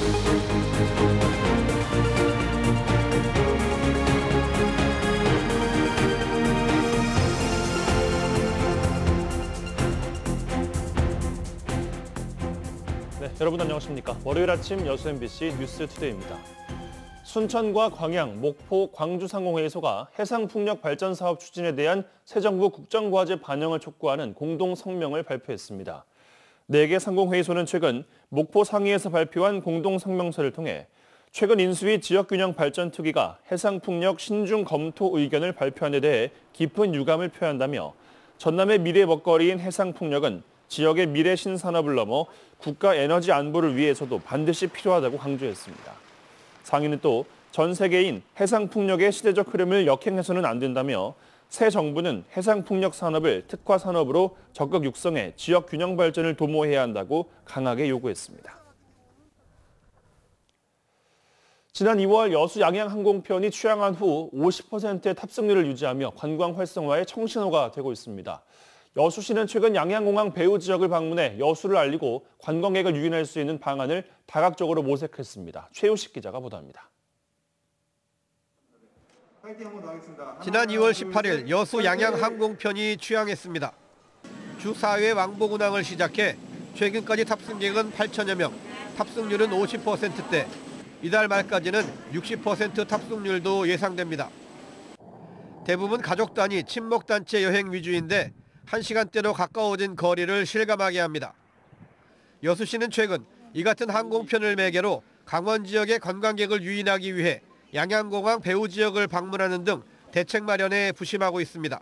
네, 여러분 안녕하십니까. 월요일 아침 여수 MBC 뉴스투데이입니다. 순천과 광양, 목포, 광주 상공회의소가 해상풍력 발전 사업 추진에 대한 새 정부 국정과제 반영을 촉구하는 공동 성명을 발표했습니다. 4개 상공회의소는 최근 목포 상위에서 발표한 공동 성명서를 통해 최근 인수위 지역균형 발전 특위가 해상풍력 신중 검토 의견을 발표한 데 대해 깊은 유감을 표한다며 전남의 미래 먹거리인 해상풍력은 지역의 미래 신산업을 넘어 국가 에너지 안보를 위해서도 반드시 필요하다고 강조했습니다. 상위는 또 전 세계인 해상풍력의 시대적 흐름을 역행해서는 안 된다며 새 정부는 해상풍력 산업을 특화 산업으로 적극 육성해 지역 균형 발전을 도모해야 한다고 강하게 요구했습니다. 지난 2월 여수 양양 항공편이 취항한 후 50%의 탑승률을 유지하며 관광 활성화에 청신호가 되고 있습니다. 여수시는 최근 양양공항 배후 지역을 방문해 여수를 알리고 관광객을 유인할 수 있는 방안을 다각적으로 모색했습니다. 최우식 기자가 보도합니다. 지난 2월 18일 여수 양양 항공편이 취항했습니다. 주 4회 왕복 운항을 시작해 최근까지 탑승객은 8천여 명, 탑승률은 50%대, 이달 말까지는 60% 탑승률도 예상됩니다. 대부분 가족 단위 친목 단체 여행 위주인데 1시간대로 가까워진 거리를 실감하게 합니다. 여수시는 최근 이 같은 항공편을 매개로 강원 지역의 관광객을 유인하기 위해 양양공항 배후 지역을 방문하는 등 대책 마련에 부심하고 있습니다.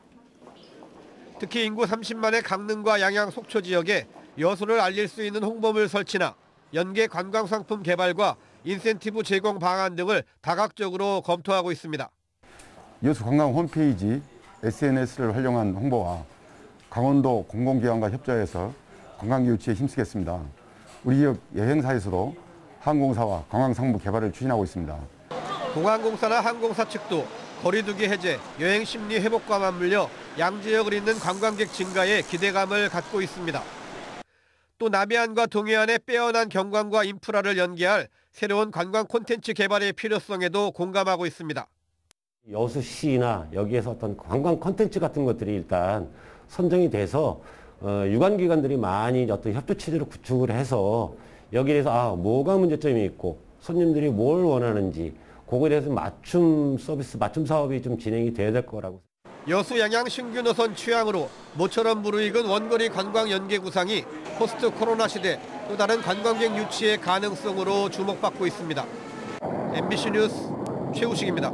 특히 인구 30만의 강릉과 양양 속초 지역에 여수를 알릴 수 있는 홍보물 설치나 연계 관광상품 개발과 인센티브 제공 방안 등을 다각적으로 검토하고 있습니다. 여수 관광 홈페이지, SNS를 활용한 홍보와 강원도 공공기관과 협조해서 관광 유치에 힘쓰겠습니다. 우리 지역 여행사에서도 항공사와 관광상품 개발을 추진하고 있습니다. 공항공사나 항공사 측도 거리두기 해제, 여행 심리 회복과 맞물려 양지역을 잇는 관광객 증가에 기대감을 갖고 있습니다. 또 남해안과 동해안의 빼어난 경관과 인프라를 연계할 새로운 관광 콘텐츠 개발의 필요성에도 공감하고 있습니다. 여수시나 여기에서 어떤 관광 콘텐츠 같은 것들이 일단 선정이 돼서 유관기관들이 많이 어떤 협조 체제를 구축을 해서 여기에 대해서 뭐가 문제점이 있고 손님들이 뭘 원하는지 그거에 대해서 맞춤 서비스, 맞춤 사업이 좀 진행이 돼야 될 거라고. 여수 양양 신규 노선 취항으로 모처럼 무르익은 원거리 관광 연계 구상이 포스트 코로나 시대 또 다른 관광객 유치의 가능성으로 주목받고 있습니다. MBC 뉴스 최우식입니다.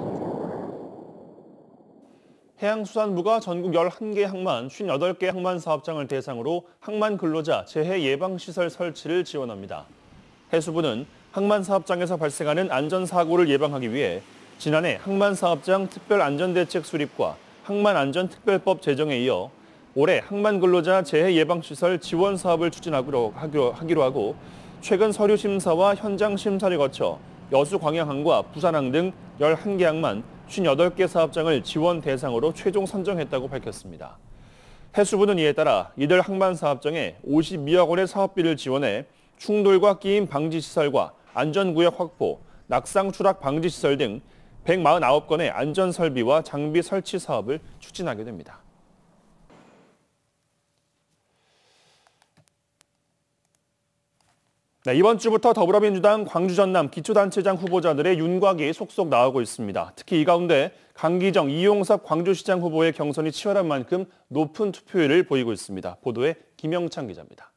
해양수산부가 전국 11개 항만, 58개 항만 사업장을 대상으로 항만 근로자 재해 예방시설 설치를 지원합니다. 해수부는 항만 사업장에서 발생하는 안전사고를 예방하기 위해 지난해 항만 사업장 특별안전대책 수립과 항만안전특별법 제정에 이어 올해 항만 근로자 재해 예방시설 지원 사업을 추진하기로 하고 최근 서류 심사와 현장 심사를 거쳐 여수 광양항과 부산항 등 11개 항만, 58개 사업장을 지원 대상으로 최종 선정했다고 밝혔습니다. 해수부는 이에 따라 이들 항만 사업장에 52억 원의 사업비를 지원해 충돌과 끼임 방지 시설과 안전구역 확보, 낙상 추락 방지 시설 등 149건의 안전 설비와 장비 설치 사업을 추진하게 됩니다. 네, 이번 주부터 더불어민주당 광주 전남 기초단체장 후보자들의 윤곽이 속속 나오고 있습니다. 특히 이 가운데 강기정, 이용섭 광주시장 후보의 경선이 치열한 만큼 높은 투표율을 보이고 있습니다. 보도에 김영찬 기자입니다.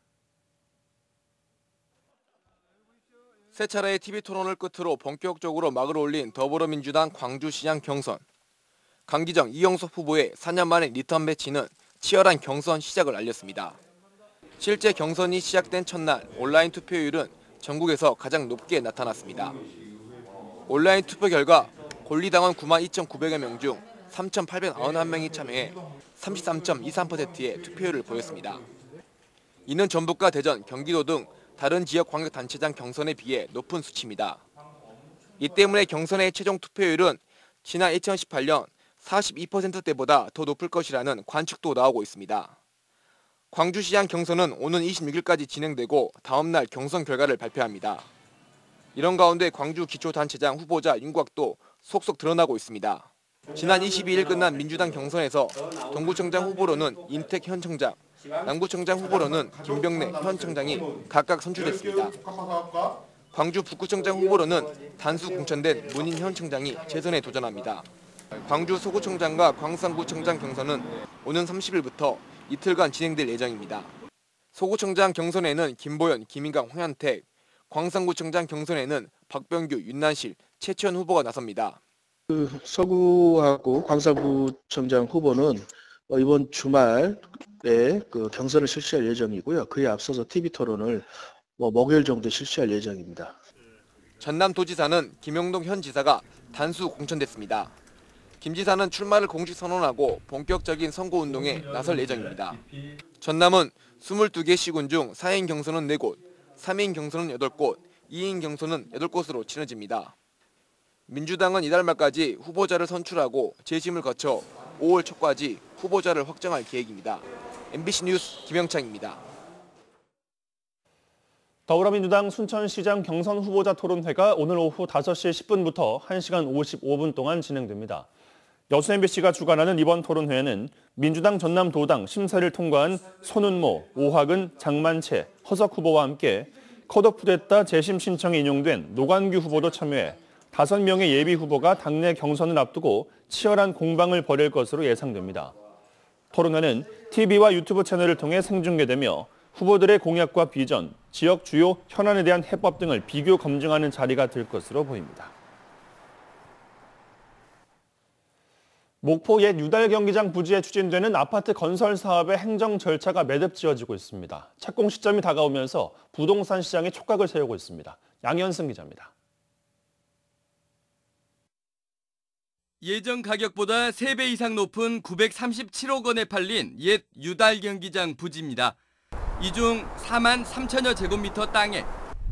세 차례의 TV토론을 끝으로 본격적으로 막을 올린 더불어민주당 광주시장 경선. 강기정, 이용섭 후보의 4년 만의 리턴 매치는 치열한 경선 시작을 알렸습니다. 실제 경선이 시작된 첫날 온라인 투표율은 전국에서 가장 높게 나타났습니다. 온라인 투표 결과 권리당원 92,900여 명 중 3,891명이 참여해 33.23%의 투표율을 보였습니다. 이는 전북과 대전, 경기도 등 다른 지역 광역단체장 경선에 비해 높은 수치입니다. 이 때문에 경선의 최종 투표율은 지난 2018년 42%대보다 더 높을 것이라는 관측도 나오고 있습니다. 광주시장 경선은 오는 26일까지 진행되고 다음 날 경선 결과를 발표합니다. 이런 가운데 광주 기초단체장 후보자 윤곽도 속속 드러나고 있습니다. 지난 22일 끝난 민주당 경선에서 동구청장 후보로는 임택 현 청장, 남구청장 후보로는 김병래 현 청장이 각각 선출됐습니다. 광주 북구청장 후보로는 단수 공천된 문인 현 청장이 재선에 도전합니다. 광주 소구청장과 광산구청장 경선은 오는 30일부터 이틀간 진행될 예정입니다. 소구청장 경선에는 김보연, 김인강, 홍현택, 광산구청장 경선에는 박병규, 윤난실, 최치현 후보가 나섭니다. 서구하고 광산구청장 후보는 이번 주말에 경선을 실시할 예정이고요. 그에 앞서서 TV토론을 목요일 정도 실시할 예정입니다. 전남도지사는 김영동 현 지사가 단수 공천됐습니다. 김 지사는 출마를 공식 선언하고 본격적인 선거운동에 나설 예정입니다. 전남은 22개 시군 중 4인 경선은 4곳, 3인 경선은 8곳, 2인 경선은 8곳으로 치러집니다. 민주당은 이달 말까지 후보자를 선출하고 재심을 거쳐 5월 초까지 후보자를 확정할 계획입니다. MBC 뉴스 김영창입니다. 더불어민주당 순천시장 경선 후보자 토론회가 오늘 오후 5시 10분부터 1시간 55분 동안 진행됩니다. 여수 MBC가 주관하는 이번 토론회에는 민주당 전남도당 심사를 통과한 손은모, 오학은, 장만채, 허석 후보와 함께 컷오프됐다 재심 신청이 인용된 노관규 후보도 참여해 5명의 예비 후보가 당내 경선을 앞두고 치열한 공방을 벌일 것으로 예상됩니다. 토론회는 TV와 유튜브 채널을 통해 생중계되며 후보들의 공약과 비전, 지역 주요 현안에 대한 해법 등을 비교 검증하는 자리가 될 것으로 보입니다. 목포 옛 유달 경기장 부지에 추진되는 아파트 건설 사업의 행정 절차가 매듭지어지고 있습니다. 착공 시점이 다가오면서 부동산 시장에 촉각을 세우고 있습니다. 양현승 기자입니다. 예정 가격보다 3배 이상 높은 937억 원에 팔린 옛 유달 경기장 부지입니다. 이 중 4만 3천여 제곱미터 땅에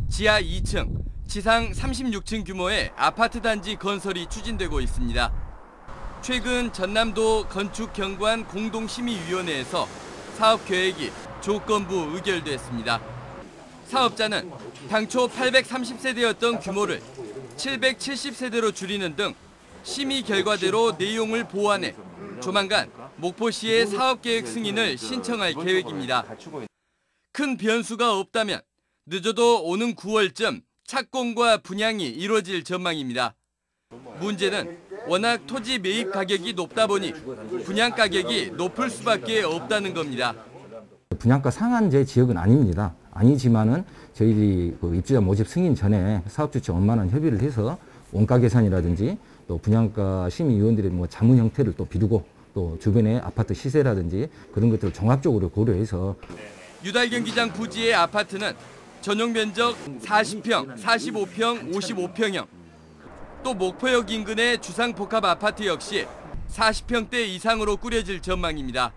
지하 2층, 지상 36층 규모의 아파트 단지 건설이 추진되고 있습니다. 최근 전남도 건축경관 공동심의위원회에서 사업 계획이 조건부 의결됐습니다. 사업자는 당초 830세대였던 규모를 770세대로 줄이는 등 심의 결과대로 내용을 보완해 조만간 목포시의 사업계획 승인을 신청할 계획입니다. 큰 변수가 없다면 늦어도 오는 9월쯤 착공과 분양이 이루어질 전망입니다. 문제는 워낙 토지 매입 가격이 높다 보니 분양 가격이 높을 수밖에 없다는 겁니다. 분양가 상한제 지역은 아닙니다. 아니지만은 저희들이 입주자 모집 승인 전에 사업주체 원만한 협의를 해서 원가 계산이라든지 또 분양가 심의위원들의 자문 형태를 또 비두고 또 주변의 아파트 시세라든지 그런 것들을 종합적으로 고려해서 유달 경기장 부지의 아파트는 전용 면적 40평, 45평, 55평형 또 목포역 인근의 주상복합 아파트 역시 40평대 이상으로 꾸려질 전망입니다.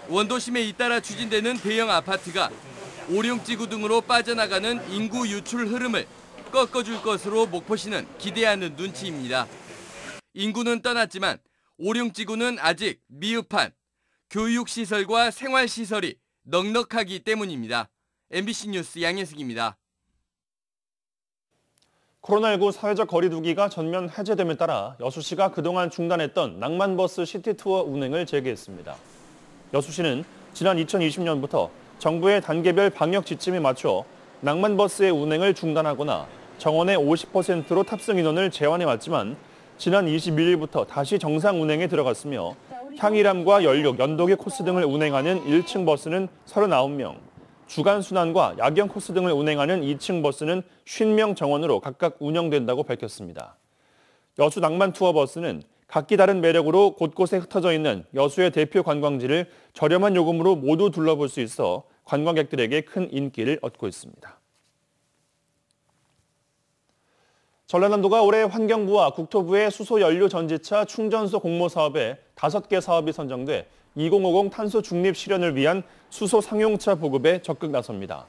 원도심에 잇따라 추진되는 대형 아파트가 오룡지구 등으로 빠져나가는 인구 유출 흐름을 꺾어줄 것으로 목포시는 기대하는 눈치입니다. 인구는 떠났지만 오룡지구는 아직 미흡한 교육시설과 생활시설이 넉넉하기 때문입니다. MBC 뉴스 양혜숙입니다. 코로나19 사회적 거리 두기가 전면 해제됨에 따라 여수시가 그동안 중단했던 낭만버스 시티투어 운행을 재개했습니다. 여수시는 지난 2020년부터 정부의 단계별 방역 지침에 맞춰 낭만버스의 운행을 중단하거나 정원의 50%로 탑승 인원을 제한해왔지만 지난 21일부터 다시 정상 운행에 들어갔으며 향일암과 연륙, 연도계 코스 등을 운행하는 1층 버스는 39명, 주간 순환과 야경 코스 등을 운행하는 2층 버스는 50명 정원으로 각각 운영된다고 밝혔습니다. 여수 낭만 투어 버스는 각기 다른 매력으로 곳곳에 흩어져 있는 여수의 대표 관광지를 저렴한 요금으로 모두 둘러볼 수 있어 관광객들에게 큰 인기를 얻고 있습니다. 전라남도가 올해 환경부와 국토부의 수소 연료 전지차 충전소 공모 사업에 5개 사업이 선정돼 2050 탄소 중립 실현을 위한 수소 상용차 보급에 적극 나섭니다.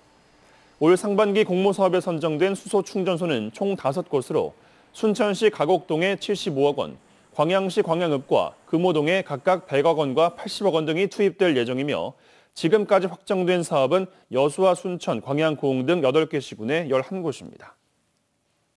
올 상반기 공모 사업에 선정된 수소 충전소는 총 5곳으로 순천시 가곡동에 75억 원, 광양시 광양읍과 금호동에 각각 100억 원과 80억 원 등이 투입될 예정이며 지금까지 확정된 사업은 여수와 순천, 광양, 고흥 등 8개 시군에 11곳입니다.